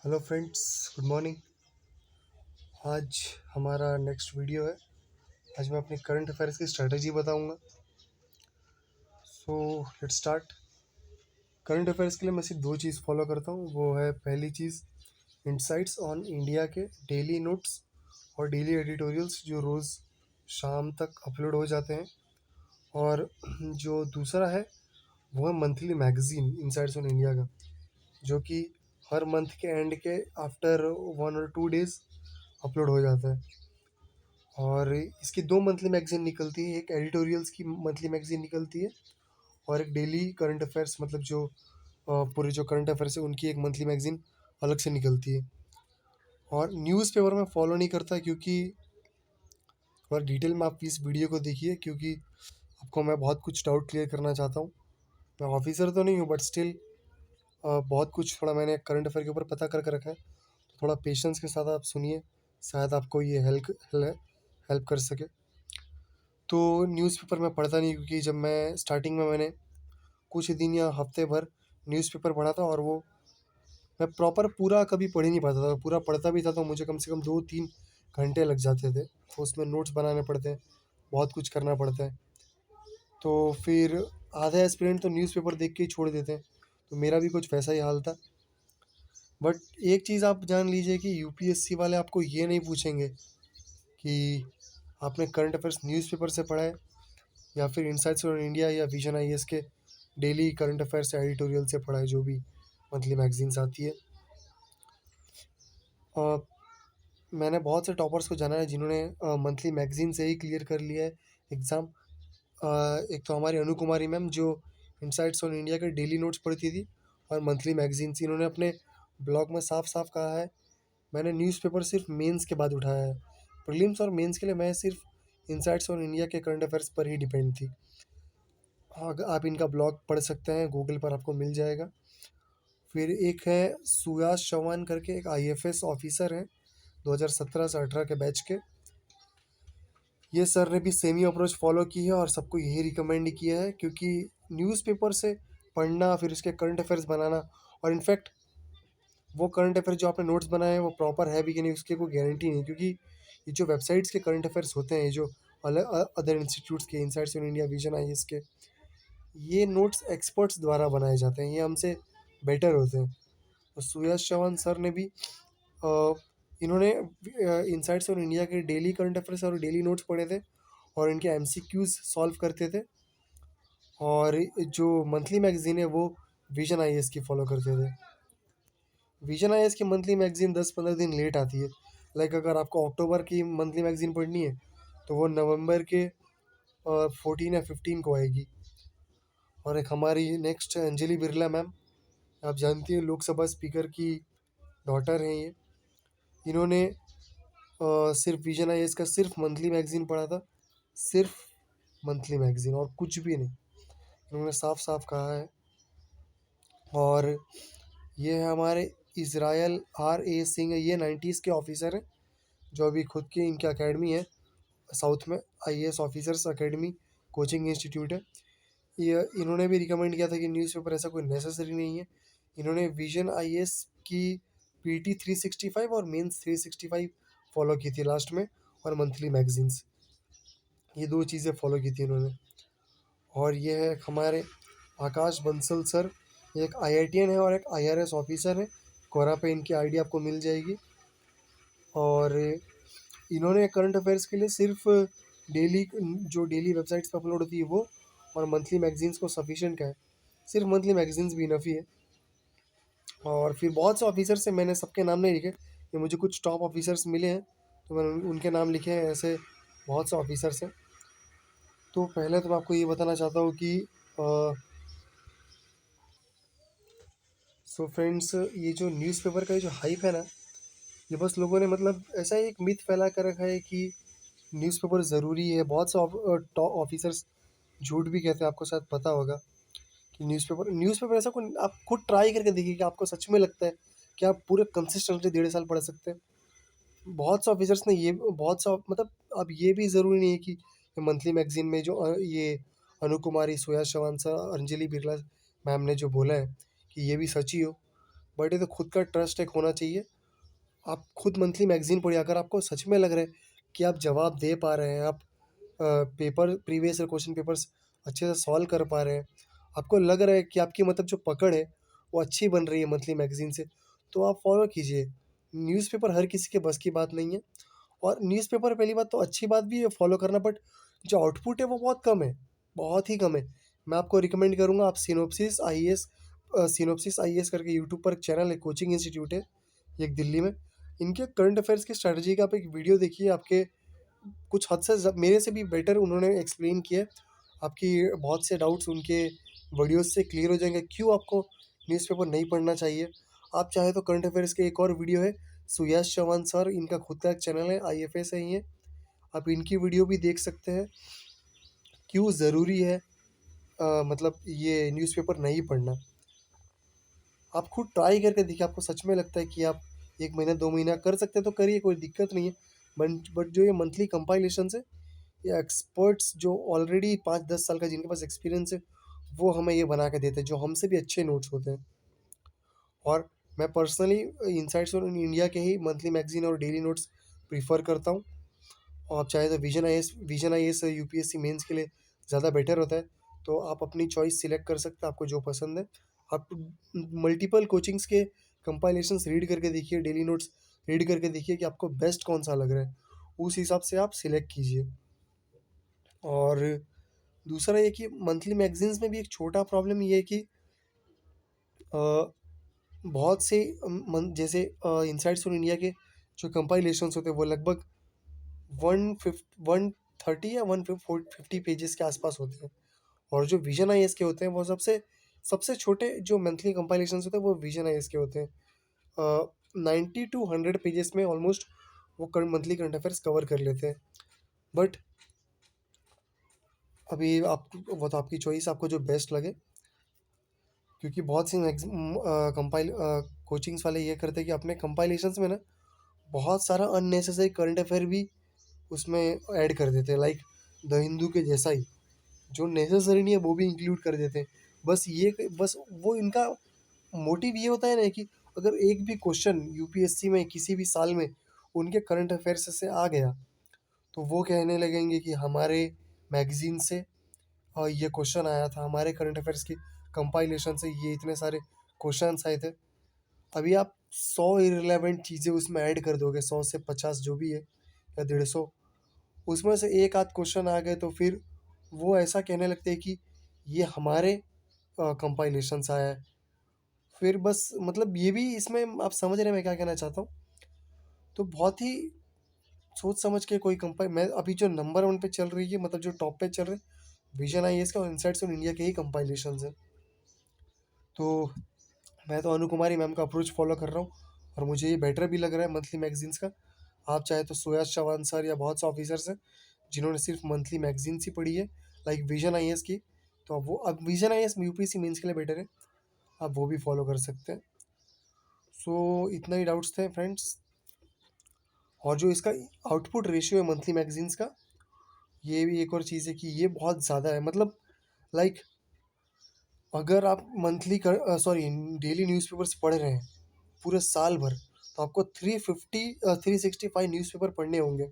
Hello friends, good morning. आज हमारा next video है। आज मैं अपनी करंट अफेयर्स की स्ट्रेटजी बताऊंगा। So let's start. Current affairs के लिए मैं सिर्फ दो चीज़ फॉलो करता हूँ। वो है पहली चीज़, इंसाइट्स ऑन इंडिया के डेली नोट्स और डेली एडिटोरियल्स जो रोज़ शाम तक अपलोड हो जाते हैं। और जो दूसरा है वो है monthly magazine insights on India का, जो कि हर मंथ के एंड के आफ्टर 1 और 2 डेज़ अपलोड हो जाता है। और इसकी दो मंथली मैगज़ीन निकलती है, एक एडिटोरियल्स की मंथली मैगज़ीन निकलती है और एक डेली करंट अफेयर्स, मतलब जो पूरे जो करंट अफेयर्स है उनकी एक मंथली मैगज़ीन अलग से निकलती है। और न्यूज़पेपर में फॉलो नहीं करता, क्योंकि थोड़ा डिटेल में आप इस वीडियो को देखिए, क्योंकि आपको मैं बहुत कुछ डाउट क्लियर करना चाहता हूँ। मैं ऑफिसर तो नहीं हूँ, बट स्टिल बहुत कुछ थोड़ा मैंने करंट अफेयर के ऊपर पता करके रखा है। तो थोड़ा पेशेंस के साथ आप सुनिए, शायद आपको ये हेल्प कर सके। तो न्यूज़पेपर मैं पढ़ता नहीं, क्योंकि जब मैं स्टार्टिंग में मैंने कुछ दिन या हफ्ते भर न्यूज़पेपर पढ़ा था, और वो मैं प्रॉपर पूरा कभी पढ़ ही नहीं पाता था। पूरा पढ़ता भी था तो मुझे कम से कम 2-3 घंटे लग जाते थे। तो उसमें नोट्स बनाने पड़ते हैं, बहुत कुछ करना पड़ता है। तो फिर आधे एस्पिरेंट तो न्यूज़पेपर देख के ही छोड़ देते हैं। तो मेरा भी कुछ वैसा ही हाल था। बट एक चीज़ आप जान लीजिए कि यूपीएससी वाले आपको ये नहीं पूछेंगे कि आपने करंट अफेयर्स न्यूज़पेपर से पढ़ा है या फिर इनसाइट्स ऑन इंडिया या विजन आईएएस के डेली करंट अफेयर्स एडिटोरियल से पढ़ा है, जो भी मंथली मैगजीन्स आती है। अ, मैंने बहुत से टॉपर्स को जाना है जिन्होंने मंथली मैगजीन से ही क्लियर कर लिया है एग्ज़ाम। एक तो हमारी अनु कुमारी मैम, जो इनसाइट्स ऑन इंडिया के डेली नोट्स पढ़ती थी और मंथली मैगजीन्स, इन्होंने अपने ब्लॉग में साफ साफ कहा है, मैंने न्यूज़पेपर सिर्फ मेंस के बाद उठाया है। प्रीलिम्स और मेंस के लिए मैं सिर्फ इनसाइट्स ऑन इंडिया के करंट अफेयर्स पर ही डिपेंड थी। हाँ, आप इनका ब्लॉग पढ़ सकते हैं, गूगल पर आपको मिल जाएगा। फिर एक है सुयास चौहान करके, एक आईएफएस ऑफिसर हैं 2017 से 18 के बैच के। ये सर ने भी सेमी अप्रोच फॉलो की है और सबको यही रिकमेंड किया है, क्योंकि न्यूज़पेपर से पढ़ना, फिर उसके करंट अफेयर्स बनाना, और इनफैक्ट वो करंट अफेयर जो आपने नोट्स बनाए हैं वो प्रॉपर है भी कि नहीं, उसकी कोई गारंटी नहीं। क्योंकि ये जो वेबसाइट्स के करंट अफेयर्स होते हैं, ये जो अलग अदर इंस्टीट्यूट्स के, insights in India, vision IAS के, ये नोट्स एक्सपर्ट्स द्वारा बनाए जाते हैं, ये हमसे बेटर होते हैं। तो सुयश चौहान सर ने भी अ, इन्होंने इनसाइट्स ऑन इंडिया के डेली करंट अफेयर्स और डेली नोट्स पढ़े थे और इनके एमसीक्यूज सॉल्व करते थे। और जो मंथली मैगजीन है वो विजन आईएएस की फॉलो करते थे। विजन आईएएस की मंथली मैगजीन 10-15 दिन लेट आती है। लाइक अगर आपको अक्टूबर की मंथली मैगजीन पढ़नी है तो वो नवंबर के 14 या 15 को आएगी। और एक हमारी नेक्स्ट अंजलि बिरला मैम, आप जानती हैं लोकसभा स्पीकर की डॉटर हैं ये। इन्होंने सिर्फ विजन आईएएस का सिर्फ मंथली मैगजीन पढ़ा था, सिर्फ मंथली मैगजीन और कुछ भी नहीं, इन्होंने साफ साफ कहा है। और ये है हमारे इसराइल आर ए सिंह, ये 90s के ऑफिसर हैं, जो अभी खुद की इनकी एकेडमी है साउथ में, IAS officers academy coaching institute है। ये इन्होंने भी रिकमेंड किया था कि न्यूज़पेपर ऐसा कोई नेसेसरी नहीं है। इन्होंने विजन आईएएस की पीटी 365 और मेंस 365 फॉलो की थी लास्ट में, और मंथली मैगजीन्स, ये दो चीज़ें फॉलो की थी इन्होंने। और ये है हमारे आकाश बंसल सर, एक आईआईटीएन है और एक आईआरएस ऑफिसर है। कोरा पे इनकी आईडी आपको मिल जाएगी। और इन्होंने करंट अफेयर्स के लिए सिर्फ डेली, जो डेली वेबसाइट्स पर अपलोड होती है वो, और मंथली मैगजीन्स को सफिशिएंट का है, सिर्फ मंथली मैगजीन्स भी इनफ ही है। और फिर बहुत से ऑफिसर से मैंने सबके नाम नहीं लिखे, ये मुझे कुछ टॉप ऑफिसर्स मिले हैं तो मैंने उनके नाम लिखे हैं। ऐसे बहुत से ऑफिसर्स हैं। तो पहले तो मैं आपको ये बताना चाहता हूँ कि सो फ्रेंड्स, ये जो न्यूज़पेपर का ये जो हाइप है ना, ये बस लोगों ने मतलब ऐसा ही एक मिथ फैला कर रखा है कि न्यूज़पेपर ज़रूरी है। बहुत से टॉप ऑफिसर्स झूठ भी कहते हैं, आपको शायद पता होगा कि न्यूज़पेपर ऐसा कोई, आप खुद ट्राई करके देखिए कि आपको सच में लगता है कि आप पूरे कंसिस्टेंटली 1.5 साल पढ़ सकते हैं। बहुत से ऑफिसर्स ने ये, बहुत सा मतलब, अब ये भी ज़रूरी नहीं है कि मंथली मैगजीन में जो ये अनु कुमारी, सुया चौहान सर, अंजलि बिरला मैम ने जो बोला है कि ये भी सच ही हो। बट ये तो खुद का ट्रस्ट एक होना चाहिए। आप खुद मंथली मैगज़ीन पढ़िए, अगर आपको सच में लग रहा है कि आप जवाब दे पा रहे हैं, आप paper previous year question papers अच्छे से सॉल्व कर पा रहे हैं, आपको लग रहा है कि आपकी मतलब जो पकड़ है वो अच्छी बन रही है मंथली मैगज़ीन से, तो आप फॉलो कीजिए। न्यूज़पेपर हर किसी के बस की बात नहीं है, और न्यूज़पेपर पहली बात तो अच्छी बात भी है फॉलो करना, बट जो आउटपुट है वो बहुत कम है, बहुत ही कम है। मैं आपको रिकमेंड करूँगा, आप सिनॉप्सिस आईएएस करके यूट्यूब पर एक चैनल है, कोचिंग इंस्टीट्यूट है एक दिल्ली में। इनके करंट अफेयर्स की स्ट्रैटेजी का आप एक वीडियो देखिए, आपके कुछ हद से मेरे से भी बेटर उन्होंने एक्सप्लेन किया है। आपकी बहुत से डाउट्स उनके वीडियोज़ से क्लियर हो जाएँगे, क्यों आपको न्यूज़पेपर नहीं पढ़ना चाहिए। आप चाहे तो करंट अफेयर्स के एक और वीडियो है, सुयश चौहान सर, इनका खुद का एक चैनल है, आईएफएस है ये। आप इनकी वीडियो भी देख सकते हैं, क्यों ज़रूरी है मतलब ये न्यूज़पेपर नहीं पढ़ना। आप खुद ट्राई करके देखिए, आपको सच में लगता है कि आप 1 महीना 2 महीना कर सकते हैं तो करिए, कोई दिक्कत नहीं है। बट जो ये मंथली कंपाइलेशंस है, ये एक्सपर्ट्स जो ऑलरेडी 5-10 साल का जिनके पास एक्सपीरियंस है, वो हमें ये बना के देते हैं, जो हमसे भी अच्छे नोट्स होते हैं। और मैं पर्सनली इनसाइट्स ऑन इंडिया के ही मंथली मैगज़ीन और डेली नोट्स प्रेफ़र करता हूँ। और आप चाहे तो विज़न आईएएस यूपीएससी मेंस के लिए ज़्यादा बेटर होता है, तो आप अपनी चॉइस सिलेक्ट कर सकते हैं, आपको जो पसंद है। आप मल्टीपल कोचिंग्स के कंपाइलेशंस रीड करके देखिए, डेली नोट्स रीड करके देखिए कि आपको बेस्ट कौन-सा लग रहा है, उस हिसाब से आप सिलेक्ट कीजिए। और दूसरा ये कि मंथली मैगज़ीन्स में भी एक छोटा प्रॉब्लम ये है कि अ, बहुत से जैसे इनसाइट्स ऑन इंडिया के जो कंपाइलेशंस होते हैं, वो लगभग 130 या 150 पेजेस के आसपास होते हैं। और जो विजन आईएएस के होते हैं, वो सबसे सबसे छोटे जो मंथली कंपाइलेशंस होते हैं, वो विजन आईएएस के होते हैं। 90 टू 100 पेजेस में ऑलमोस्ट वो मंथली करंट अफेयर्स कवर कर लेते हैं। बट अभी आप, वो तो आपकी चॉइस, आपको जो बेस्ट लगे। क्योंकि बहुत सी कोचिंग्स वाले ये करते हैं कि अपने कंपाइलेशंस में ना बहुत सारा अननेसेसरी करंट अफेयर भी उसमें ऐड कर देते हैं, लाइक द हिंदू के जैसा ही, जो नेसेसरी नहीं है वो भी इंक्लूड कर देते हैं। बस वो इनका मोटिव ये होता है ना कि अगर एक भी क्वेश्चन यूपीएससी में किसी भी साल में उनके करंट अफेयर्स से आ गया, तो वो कहने लगेंगे कि हमारे मैगजीन से ये क्वेश्चन आया था, हमारे करंट अफेयर्स की कंपाइलेशन से ये इतने सारे क्वेश्चंस आए थे। अभी आप 100 इर्रेलेवेंट चीज़ें उसमें ऐड कर दोगे, 100 से 50 जो भी है, या 150, उसमें से एक आध क्वेश्चन आ गए तो फिर वो ऐसा कहने लगते हैं कि ये हमारे कंपाइलेशन से आया है। फिर बस मतलब ये भी इसमें आप समझ रहे हैं मैं क्या कहना चाहता हूँ। तो बहुत ही सोच समझ के कोई कंपाइ मैं अभी जो नंबर 1 पे चल रही है, मतलब जो टॉप पे चल रहे हैं, विजन आईएएस का और इनसाइट्स ऑन इंडिया के ही कंपाइलेशंस हैं। तो मैं तो अनु कुमारी मैम का अप्रोच फॉलो कर रहा हूँ, और मुझे ये बेटर भी लग रहा है मंथली मैगजीन्स का। आप चाहे तो सुयश चौहान सर या बहुत से ऑफिसर्स हैं जिन्होंने सिर्फ मंथली मैगजीन्स ही पढ़ी है, लाइक विजन आईएएस की, तो अब विजन आईएएस यूपीएससी मेंस के लिए बेटर है, आप वो भी फॉलो कर सकते हैं। सो इतना ही डाउट्स थे फ्रेंड्स। और जो इसका आउटपुट रेशियो है मंथली मैगजीन्स का, ये भी एक और चीज़ है कि ये बहुत ज़्यादा है, मतलब लाइक अगर आप डेली न्यूज़पेपर्स पढ़ रहे हैं पूरे साल भर, तो आपको 365 न्यूज़पेपर पढ़ने होंगे।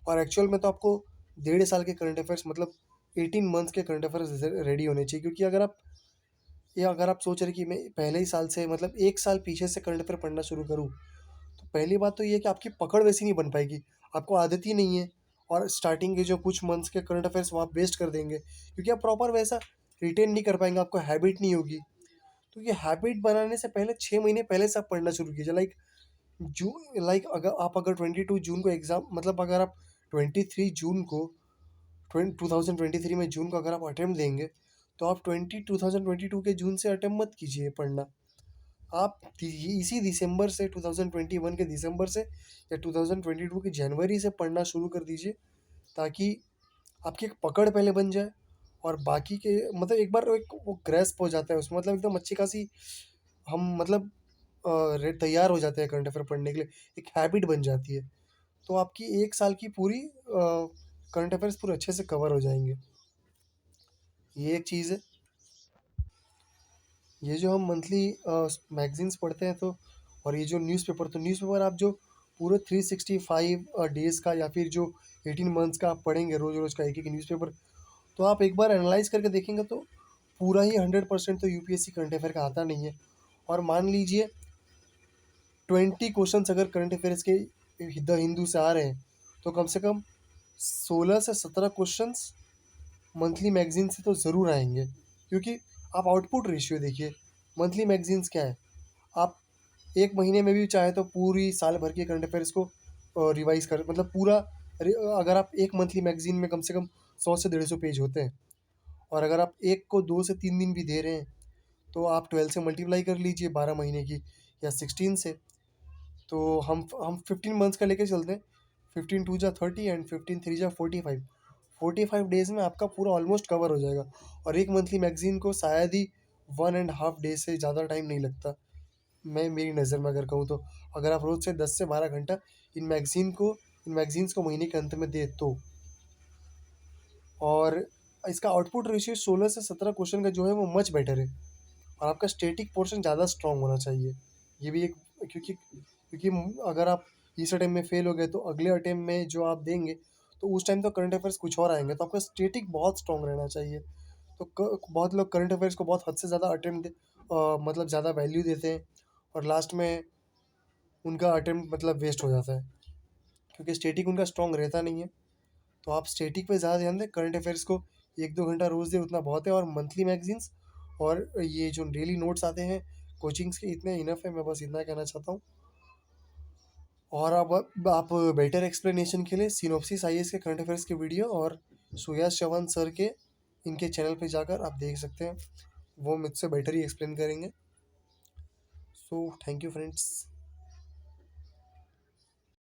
और एक्चुअल में तो आपको 1.5 साल के करंट अफेयर्स, मतलब 18 मंथ्स के करंट अफेयर्स रेडी होने चाहिए। क्योंकि अगर आप सोच रहे कि मैं पहले ही साल से, मतलब 1 साल पीछे से करंट अफेयर पढ़ना शुरू करूँ, तो पहली बात तो ये है कि आपकी पकड़ वैसी नहीं बन पाएगी, आपको आदत ही नहीं है। और स्टार्टिंग के जो कुछ मंथ्स के करंट अफेयर्स वो आप वेस्ट कर देंगे, क्योंकि आप प्रॉपर वैसा रिटेन नहीं कर पाएंगे, आपको हैबिट नहीं होगी। तो ये हैबिट बनाने से पहले 6 महीने पहले से आप पढ़ना शुरू कीजिए, जू अगर 22 जून को एग्ज़ाम, मतलब अगर आप 23 जून को 2023 में जून को अगर आप अटेम्प्ट देंगे, तो आप 2022 के जून से अटेम्प्ट मत कीजिए पढ़ना। आप इसी दिसंबर से, 2021 के दिसंबर से या 2022 की जनवरी से पढ़ना शुरू कर दीजिए, ताकि आपकी एक पकड़ पहले बन जाए। और बाकी के मतलब एक बार एक वो ग्रेस्प हो जाता है उसमें, मतलब एकदम अच्छी खासी हम मतलब तैयार हो जाते हैं करंट अफेयर पढ़ने के लिए, एक हैबिट बन जाती है। तो आपकी 1 साल की पूरी करंट अफेयर्स पूरे अच्छे से कवर हो जाएंगे। ये एक चीज़ है। ये जो हम मंथली मैगज़ीन्स पढ़ते हैं तो, और ये जो न्यूज़पेपर आप जो पूरे 365 डेज़ का या फिर जो 18 मंथ्स का आप पढ़ेंगे रोज़-रोज़ का एक-एक न्यूज़पेपर, तो आप एक बार एनालाइज़ करके देखेंगे तो पूरा ही 100% तो यूपीएससी करंट अफेयर का आता नहीं है। और मान लीजिए 20 क्वेश्चंस अगर करंट अफेयर्स के द हिंदू से आ रहे हैं, तो कम से कम 16 से 17 क्वेश्चंस मंथली मैगज़ीन से तो ज़रूर आएँगे। क्योंकि आप आउटपुट रेशियो देखिए, मंथली मैगज़ीन्स क्या है, आप 1 महीने में भी चाहे तो पूरी साल भर के करंट अफेयर्स को रिवाइज़ कर मतलब पूरा अगर आप एक मंथली मैगज़ीन में कम से कम 100 से 150 पेज होते हैं, और अगर आप एक को 2 से 3 दिन भी दे रहे हैं, तो आप 12 से मल्टीप्लाई कर लीजिए 12 महीने की, या 16 से। तो हम 15 मंथ्स का लेके चलते हैं। 15 टू जा 30 एंड 15 थ्री जा 45। 45 डेज़ में आपका पूरा ऑलमोस्ट कवर हो जाएगा, और एक मंथली मैगज़ीन को शायद ही 1 एंड हाफ डे से ज़्यादा टाइम नहीं लगता। मैं मेरी नज़र में अगर कहूँ तो, अगर आप रोज़ से 10 से 12 घंटा इन मैगज़ीन्स को महीने के अंत में दें तो। और इसका आउटपुट रेशियो 16 से 17 क्वेश्चन का जो है वो मच बेटर है, और आपका स्टैटिक पोर्शन ज़्यादा स्ट्रॉन्ग होना चाहिए। ये भी एक, क्योंकि अगर आप इस अटेम्प्ट में फेल हो गए तो अगले अटेम्प्ट में जो आप देंगे, तो उस टाइम तो करंट अफेयर्स कुछ और आएँगे, तो आपका स्टैटिक बहुत स्ट्रॉन्ग रहना चाहिए। तो बहुत लोग करंट अफेयर्स को बहुत हद से ज़्यादा मतलब ज़्यादा वैल्यू देते हैं, और लास्ट में उनका अटेम्प्ट मतलब वेस्ट हो जाता है, क्योंकि स्टैटिक उनका स्ट्रॉन्ग रहता नहीं है। तो आप स्टैटिक पे ज़्यादा ध्यान दें, करंट अफेयर्स को 1-2 घंटा रोज़ दें, उतना बहुत है। और मंथली मैगज़ीन्स और ये जो डेली नोट्स आते हैं कोचिंग्स के, इतने इनफ है, मैं बस इतना कहना चाहता हूँ। और अब आप बेटर एक्सप्लेनेशन के लिए सिनॉप्सिस आईएएस के करंट अफेयर्स के वीडियो और सुयश चौहान सर के इनके चैनल पे जाकर आप देख सकते हैं, वो मुझसे बेटर ही एक्सप्लेन करेंगे। So thank you friends.